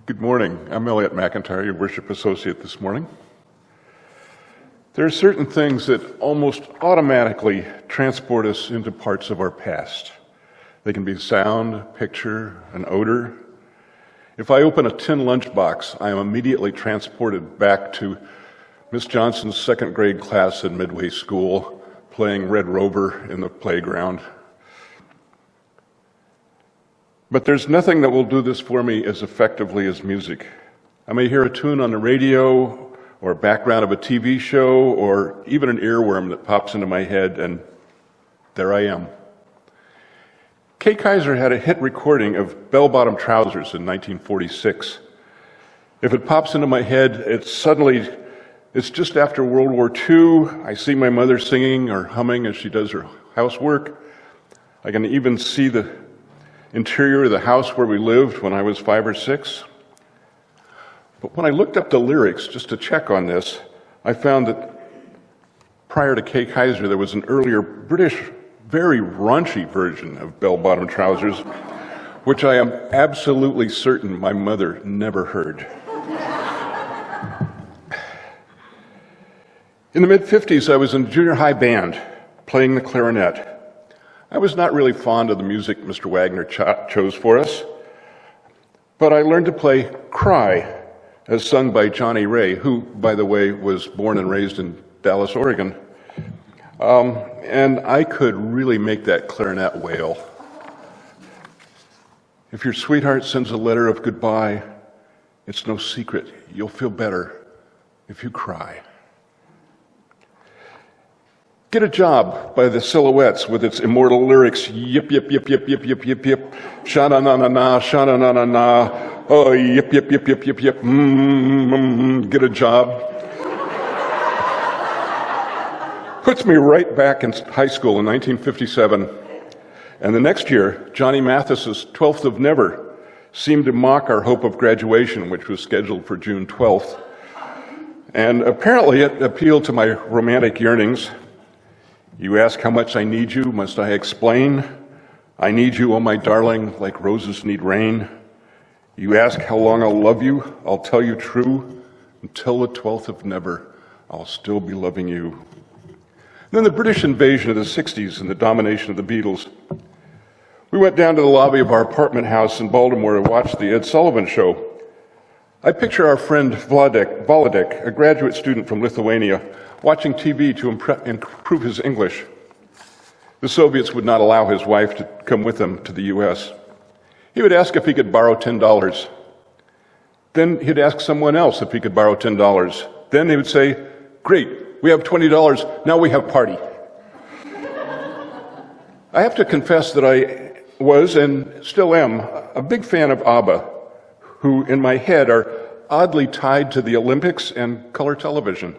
Good morning. I'm Elliot McIntire, your worship associate this morning. There are certain things that almost automatically transport us into parts of our past. They can be sound, picture, an odor. If I open a tin lunchbox, I am immediately transported back to Miss Johnson's second grade class in Midway School, playing Red Rover in the playground. But there's nothing that will do this for me as effectively as music. I may hear a tune on the radio or background of a TV show or even an earworm that pops into my head, and there I am. Kay Kaiser had a hit recording of Bell-Bottom Trousers in 1946. If it pops into my head, it's just after World War II. I see my mother singing or humming as she does her housework. I can even see the interior of the house where we lived when I was 5 or 6. But when I looked up the lyrics just to check on this, I found that prior to Kay Kaiser, there was an earlier British, very raunchy version of Bell-Bottom Trousers, which I am absolutely certain my mother never heard. In the mid-50s, I was in junior high band, playing the clarinet. I was not really fond of the music Mr. Wagner chose for us, but I learned to play Cry, as sung by Johnny Ray, who, by the way, was born and raised in Dallas, Oregon. And I could really make that clarinet wail. If your sweetheart sends a letter of goodbye, it's no secret you'll feel better if you cry. Get a Job by the Silhouettes with its immortal lyrics, yip, yip, yip, yip, yip, yip, yip, yip, sha-na-na-na-na, sha-na-na-na-na, oh, yip, yip, yip, yip, yip, yip, get a job. Puts me right back in high school in 1957. And the next year, Johnny Mathis's 12th of Never seemed to mock our hope of graduation, which was scheduled for June 12th. And apparently it appealed to my romantic yearnings. You ask how much I need you, must I explain? I need you, oh my darling, like roses need rain. You ask how long I'll love you, I'll tell you true. Until the 12th of never, I'll still be loving you. And then the British invasion of the 60s and the domination of the Beatles. We went down to the lobby of our apartment house in Baltimore to watch the Ed Sullivan Show. I picture our friend Volodek, a graduate student from Lithuania, watching TV to improve his English. The Soviets would not allow his wife to come with them to the U.S. He would ask if he could borrow $10. Then he'd ask someone else if he could borrow $10. Then he would say, great, we have $20, now we have party. I have to confess that I was, and still am, a big fan of ABBA, who in my head are oddly tied to the Olympics and color television.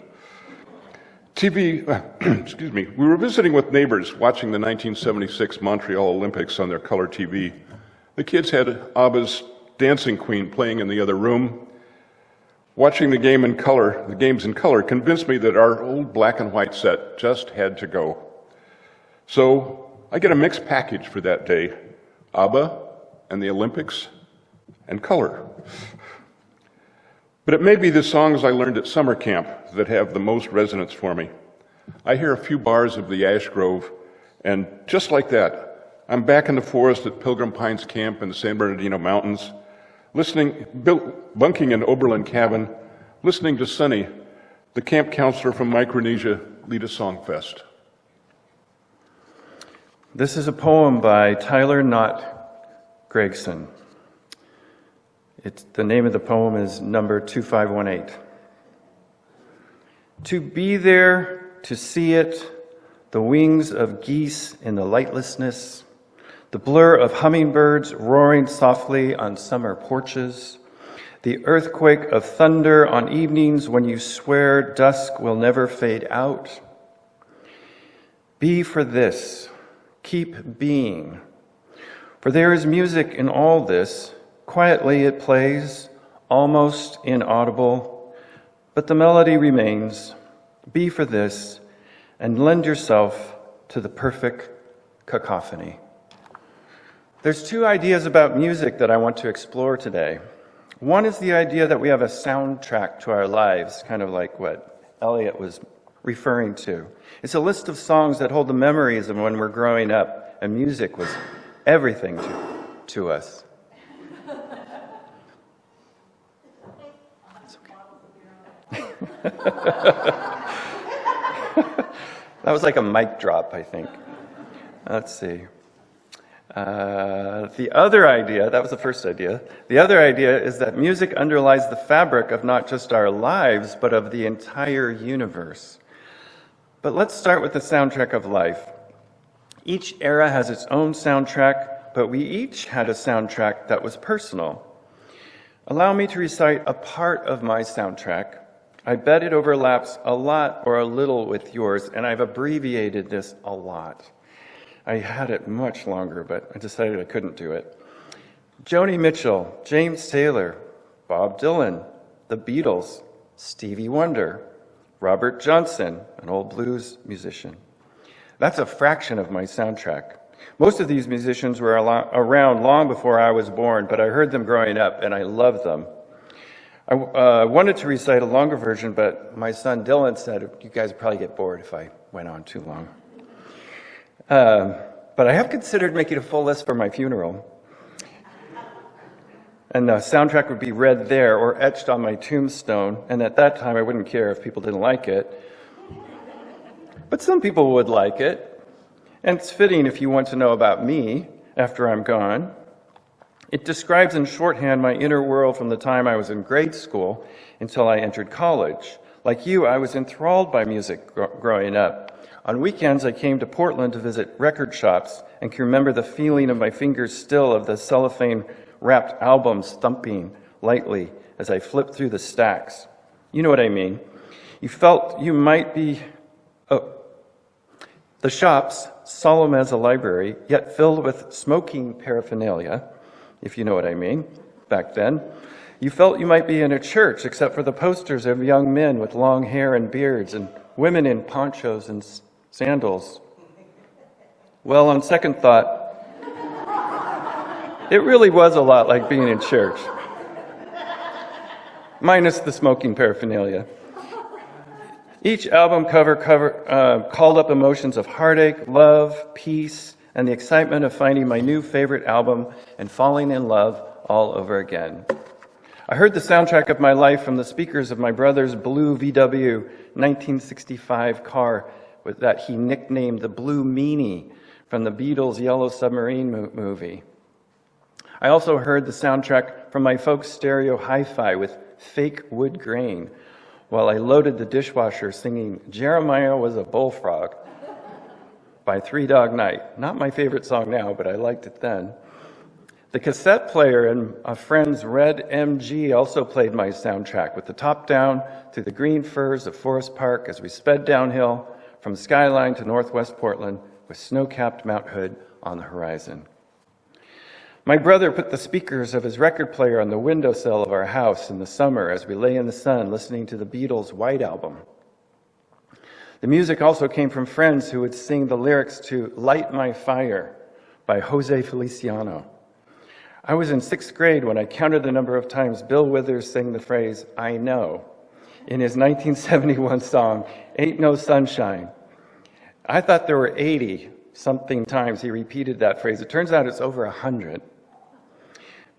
We were visiting with neighbors watching the 1976 Montreal Olympics on their color TV. The kids had ABBA's Dancing Queen playing in the other room. Watching the games in color convinced me that our old black and white set just had to go. So I get a mixed package for that day, ABBA and the Olympics and color. But it may be the songs I learned at summer camp that have the most resonance for me. I hear a few bars of the Ash Grove, and just like that, I'm back in the forest at Pilgrim Pines Camp in the San Bernardino Mountains, bunking in Oberlin Cabin, listening to Sonny, the camp counselor from Micronesia, lead a song fest. This is a poem by Tyler Knott Gregson. The name of the poem is number 2518. To be there, to see it, the wings of geese in the lightlessness, the blur of hummingbirds roaring softly on summer porches, the earthquake of thunder on evenings when you swear dusk will never fade out. Be for this, keep being, for there is music in all this. Quietly it plays, almost inaudible, but the melody remains. Be for this, and lend yourself to the perfect cacophony. There's two ideas about music that I want to explore today. One is the idea that we have a soundtrack to our lives, kind of like what Elliot was referring to. It's a list of songs that hold the memories of when we're growing up, and music was everything to us. That was like a mic drop, I think. Let's see. The other idea, that was the first idea. The other idea is that music underlies the fabric of not just our lives, but of the entire universe. But let's start with the soundtrack of life. Each era has its own soundtrack, but we each had a soundtrack that was personal. Allow me to recite a part of my soundtrack. I bet it overlaps a lot or a little with yours, and I've abbreviated this a lot. I had it much longer, but I decided I couldn't do it. Joni Mitchell, James Taylor, Bob Dylan, The Beatles, Stevie Wonder, Robert Johnson, an old blues musician. That's a fraction of my soundtrack. Most of these musicians were around long before I was born, but I heard them growing up, and I loved them. I wanted to recite a longer version, but my son Dylan said, you guys would probably get bored if I went on too long. But I have considered making a full list for my funeral. And the soundtrack would be read there or etched on my tombstone, and at that time I wouldn't care if people didn't like it. But some people would like it, and it's fitting if you want to know about me after I'm gone. It describes in shorthand my inner world from the time I was in grade school until I entered college. Like you, I was enthralled by music growing up. On weekends, I came to Portland to visit record shops and can remember the feeling of my fingers still of the cellophane-wrapped albums thumping lightly as I flipped through the stacks. You know what I mean. You felt you might be... The shops, solemn as a library, yet filled with smoking paraphernalia, if you know what I mean, back then. You felt you might be in a church, except for the posters of young men with long hair and beards and women in ponchos and sandals. Well, on second thought, it really was a lot like being in church, minus the smoking paraphernalia. Each album cover called up emotions of heartache, love, peace, and the excitement of finding my new favorite album and falling in love all over again. I heard the soundtrack of my life from the speakers of my brother's blue VW 1965 car that he nicknamed the Blue Meanie from the Beatles' Yellow Submarine movie. I also heard the soundtrack from my folks' stereo hi-fi with fake wood grain while I loaded the dishwasher singing Jeremiah Was a Bullfrog by Three Dog Night. Not my favorite song now, but I liked it then. The cassette player in a friend's red MG also played my soundtrack with the top down through the green firs of Forest Park as we sped downhill from Skyline to Northwest Portland with snow-capped Mount Hood on the horizon. My brother put the speakers of his record player on the windowsill of our house in the summer as we lay in the sun listening to the Beatles' White Album. The music also came from friends who would sing the lyrics to Light My Fire by Jose Feliciano. I was in sixth grade when I counted the number of times Bill Withers sang the phrase, I know, in his 1971 song, Ain't No Sunshine. I thought there were 80-something times he repeated that phrase. It turns out it's over 100.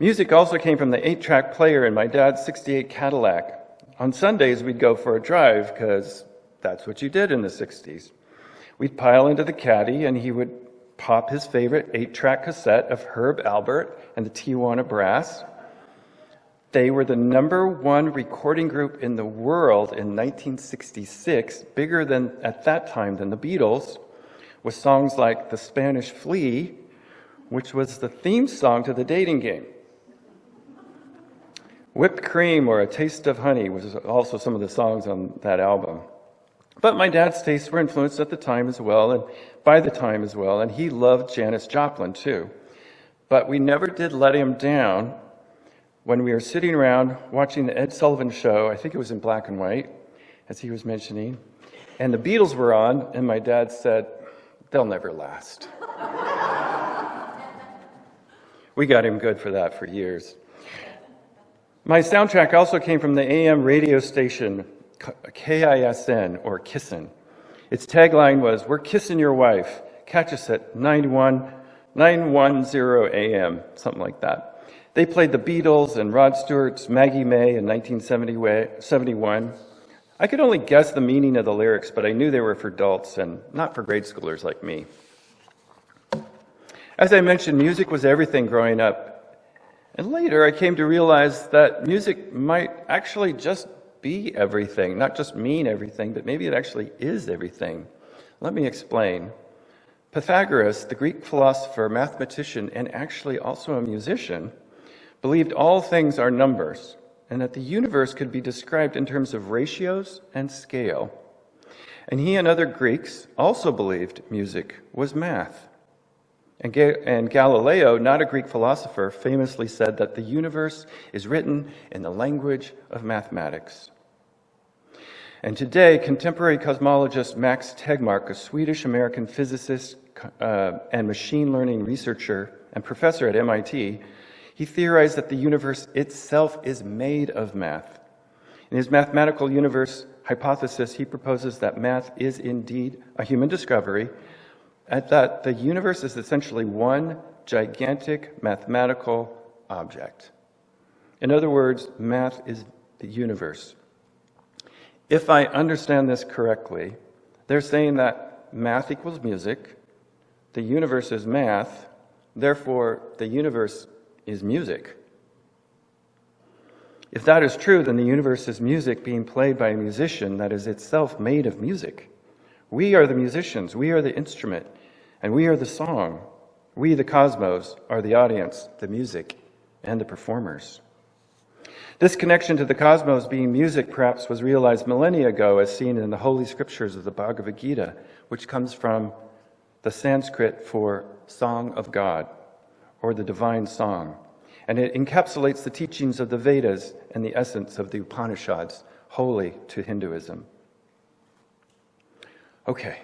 Music also came from the 8-track player in my dad's 68 Cadillac. On Sundays, we'd go for a drive because that's what you did in the 60s. We'd pile into the caddy and he would pop his favorite 8-track cassette of Herb Alpert and the Tijuana Brass. They were the #1 recording group in the world in 1966, bigger than at that time than the Beatles, with songs like The Spanish Flea, which was the theme song to The Dating Game. Whipped Cream or A Taste of Honey was also some of the songs on that album. But my dad's tastes were influenced at the time as well, and by the time as well, and he loved Janis Joplin too. But we never did let him down when we were sitting around watching the Ed Sullivan Show. I think it was in black and white, as he was mentioning, and the Beatles were on, and my dad said, they'll never last. We got him good for that for years. My soundtrack also came from the AM radio station KISN, or Kissin'. Its tagline was, "We're kissing your wife. Catch us at 910 AM," something like that. They played the Beatles and Rod Stewart's Maggie May in 1971. I could only guess the meaning of the lyrics, but I knew they were for adults and not for grade schoolers like me. As I mentioned, music was everything growing up. And later I came to realize that music might actually just be everything, not just mean everything, but maybe it actually is everything. Let me explain. Pythagoras, the Greek philosopher, mathematician, and actually also a musician, believed all things are numbers, and that the universe could be described in terms of ratios and scale. And he and other Greeks also believed music was math. And Galileo, not a Greek philosopher, famously said that the universe is written in the language of mathematics. And today, contemporary cosmologist Max Tegmark, a Swedish-American physicist and machine learning researcher and professor at MIT, he theorized that the universe itself is made of math. In his mathematical universe hypothesis, he proposes that math is indeed a human discovery, and that the universe is essentially one gigantic mathematical object. In other words, math is the universe. If I understand this correctly, they're saying that math equals music, the universe is math, therefore the universe is music. If that is true, then the universe is music being played by a musician that is itself made of music. We are the musicians, we are the instrument, and we are the song. We, the cosmos, are the audience, the music, and the performers. This connection to the cosmos being music perhaps was realized millennia ago as seen in the Holy Scriptures of the Bhagavad Gita, which comes from the Sanskrit for Song of God, or the divine song. And it encapsulates the teachings of the Vedas and the essence of the Upanishads, holy to Hinduism. Okay,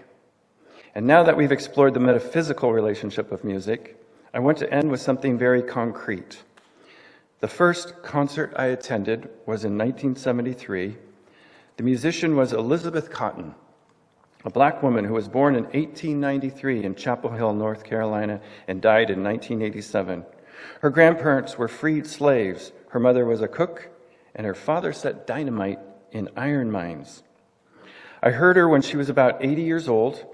and now that we've explored the metaphysical relationship of music, I want to end with something very concrete. The first concert I attended was in 1973. The musician was Elizabeth Cotten, a black woman who was born in 1893 in Chapel Hill, North Carolina, and died in 1987. Her grandparents were freed slaves. Her mother was a cook, and her father set dynamite in iron mines. I heard her when she was about 80 years old.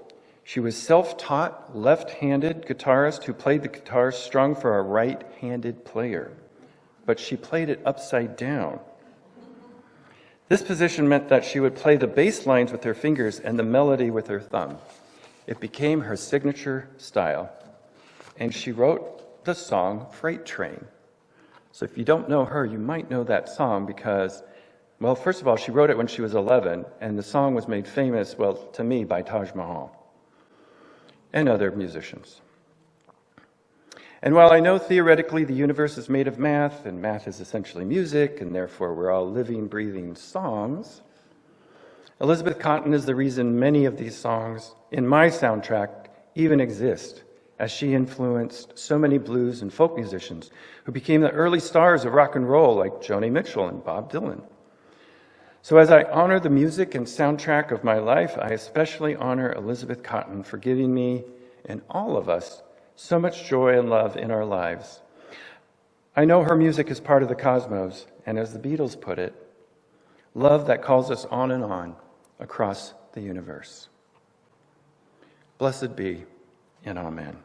She was self-taught, left-handed guitarist who played the guitar strung for a right-handed player, but she played it upside down. This position meant that she would play the bass lines with her fingers and the melody with her thumb. It became her signature style, and she wrote the song Freight Train. So if you don't know her, you might know that song because, well, first of all, she wrote it when she was 11, and the song was made famous, well, to me, by Taj Mahal and other musicians. And while I know theoretically the universe is made of math, and math is essentially music, and therefore we're all living, breathing songs, Elizabeth Cotten is the reason many of these songs in my soundtrack even exist, as she influenced so many blues and folk musicians who became the early stars of rock and roll like Joni Mitchell and Bob Dylan. So as I honor the music and soundtrack of my life, I especially honor Elizabeth Cotten for giving me and all of us so much joy and love in our lives. I know her music is part of the cosmos, and as the Beatles put it, love that calls us on and on across the universe. Blessed be, and amen.